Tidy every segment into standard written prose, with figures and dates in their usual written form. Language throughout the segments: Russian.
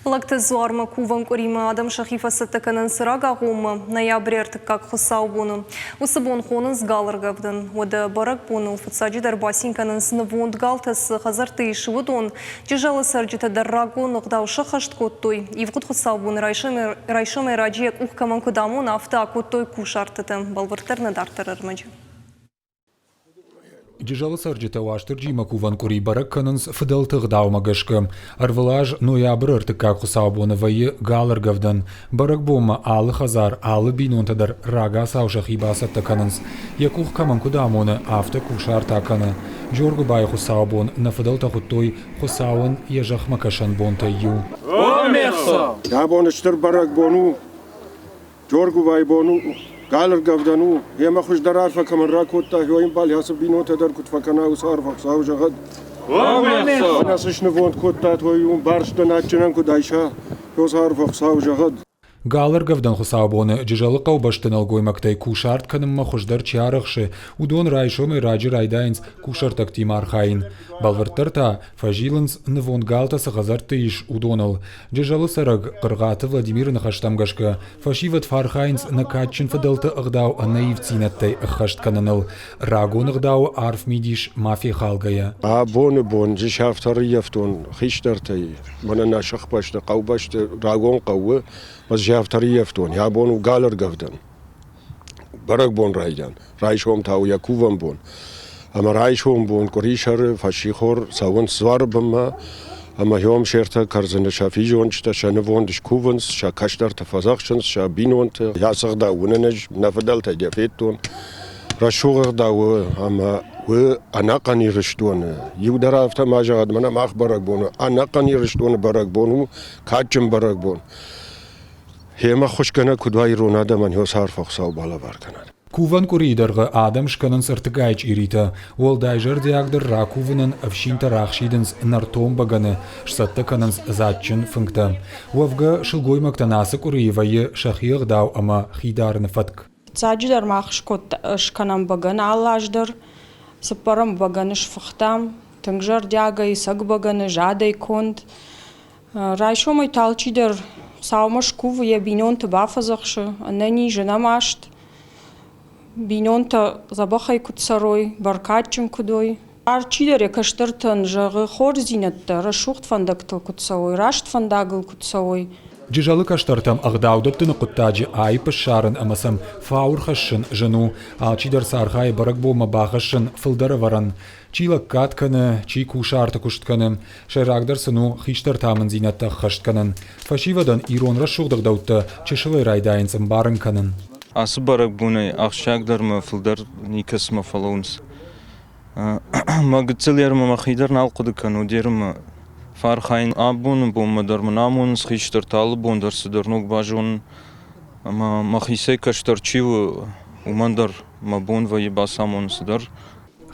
Лактезуарма куван корима адам шахифасы тыканын сырага гума ноябрь как хусаубуну. Усабун хонын сгаларгавдан. Ода барак буну футсаджи дарбасинканын снывунд галтасы хазарты ишвудун. Тяжелый сарджита даррагу ногдау шахашт коттой. Ивгуд хусаубун райшаме раджиек ухкаман кудаму нафта коттой кушартытым. Балвартерны дартарармаджи. Тяжелый сарджита уаштырджи макуван кури барак канынс фыдалтых даумагашка. Арвалаж ноябрь как хусаубуны вайы галаргавдан. Барак бома алы хазар, алы бинунтадар рага саушах ибасатта канынс. Якух каман кудамуны авто кушартаканы. Джоргу бай хусаубун на фыдалтахуттой хусаун ежах макашан бонта ю. О, мерсо! Я боныштыр барак бону, Джоргу бай бону. قالر قفدانو هي ما خوش درافة كمان راكوتا هواين بالي هاسب بينوتا در كنت فكنا وصارفة صاوجة غد أنا سش نفوند كوتا هوايون بارش دناتجنان كدايشا هو صارفة صاوجة غد Галар гавдан хусаубоны джижалы қаубаштын алгой мактай кушарт канымма хушдар чарахшы удон райшомы раджи райдайнс кушартак тимархайн. Балвартарта фажилынс нывон галтасы ғазарты иш удонал. Джижалы сараг қырғаты Владимир нахаштамгашка фашиват фархайнс накатчын фадалты ығдау наивцинаттай ықхашт кананал. Рагон ығдау арф мидиш мафия халгая. бон жишафтары ефтон хиштартай мана нашах башты қаубашты рагон қауы جافتری یفتون یا بون و گالر گفتن برگ بون رایدن رایشوم تاو یا کوون بون اما رایشوم بون کریشر فشیخور سوون سوار بما اما هیوم شرطه کرزنده شافی جونشته شنوون دش کوونس شا کشتر تفازخشنس شا بینونت یا سخدا وننج نفدل تجفیتون رشوغ داو اما و اناقنی رشتون یو درافت ما جاد منا ماخ برگ بون اناقنی رشتون برگ بونو کاچم برگ بون هما خوشکنه کدوای روناده من هو صارف خصاو بالا بارکنه. Куван куридерга адам шканын сыртыгайч ирита. Ол дайжар диагдыр ракувынын авшинта рахшидынс нартом баганы шсатты канынс затчын фыңкта. Уавга шылгой мактанасы куриевайы шахиық дау ама хидарны фатк. Цаджидар махшкот шканам баганы аллаждар, сыпарам баганы шфахтам, тыңжар диага исаг баганы жадай конд. Райшомай талчидар Саумаш кува я бинонта бафазахшы, анани жена машт. Бинонта забахай кутсарой, баркатчым кудой. Арчидаре каштыртан жағы хор зинатта, рашухт фандактыл кутсавой, рашт фандагыл кутсавой. Джижалы каштартам ағдаудаттыны құттаджи айпы шарын амасам фаур хашын жыну, алчидар сархай барак бома бахашын фылдары варан. Чилак катканы, чи кушарты куштканы, шайрагдар сыну хиштар тамын зинатта хаштканын. Фашивадан ирон рашуғдағдаутты чешылай райдайынсым барын канын. Асы барак буны ақшагдар фылдар никас фалаунс. Магыцелерма махидар налқуды кану дерма. Фархайн абун бомадар намун схиштар талы бондар сыдарнук бажун махисей каштар чиву умандар мабон ваебасамон сыдар.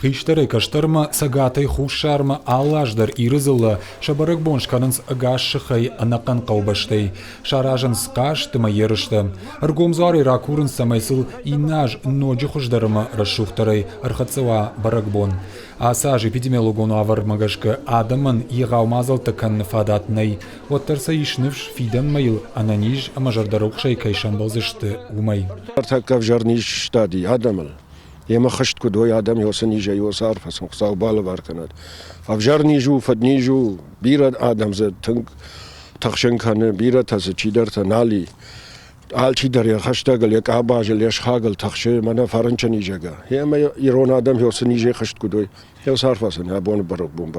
Хиштары каштарма сагатай хушарма аллаждар ирызылы шабарак боншканынс агашшыхай анакан қаубаштай. Шаражын скаштыма ерышты. Аргомзары ракурын самайсыл инаж ноджи хушдарыма расшухтарай архацыва баракбон. Асажи эпидемиологону авармагашка адамын еғаумазал тыканны фадатнай. Оттарса ишнывш фидан майыл ананиж амажардарукшай кайшан балзышты умай. Артакав жарниш штади адамыл. يما خشت كدوي آدم يوسني جاي وصار فسمق صاو بالا باركنات أفجرني جو فدني جو بيرد آدم زد تنك تخشن كان بيرد تز چيدر تنالي آل چيدر يا خشتاقل يك آباجل يش خاقل تخشي منا فرنچني جاگا يما يرون آدم يوسني جاي خشت كدوي يوصار فسن هابون برق بون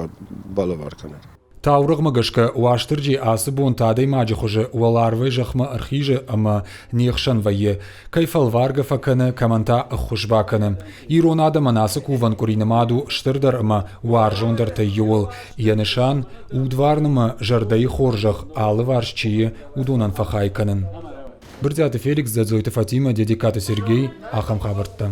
بالا باركنات Таурық мағышқа уаштырджи асы бон тадай маджи хуже уаларвай жахма архижи ама нехшан вайе. Кайфалварга факаны каманта хушбаканы. Ирон адама насы куван куринамаду штырдар ама уаржондар та юл. Янышан удварнама жардай хоржах алы варшчие удунан фахайканын. Бірдяты Феликс, Задзойты Фатима, Дедикаты Сергей, Ахам Хабартта.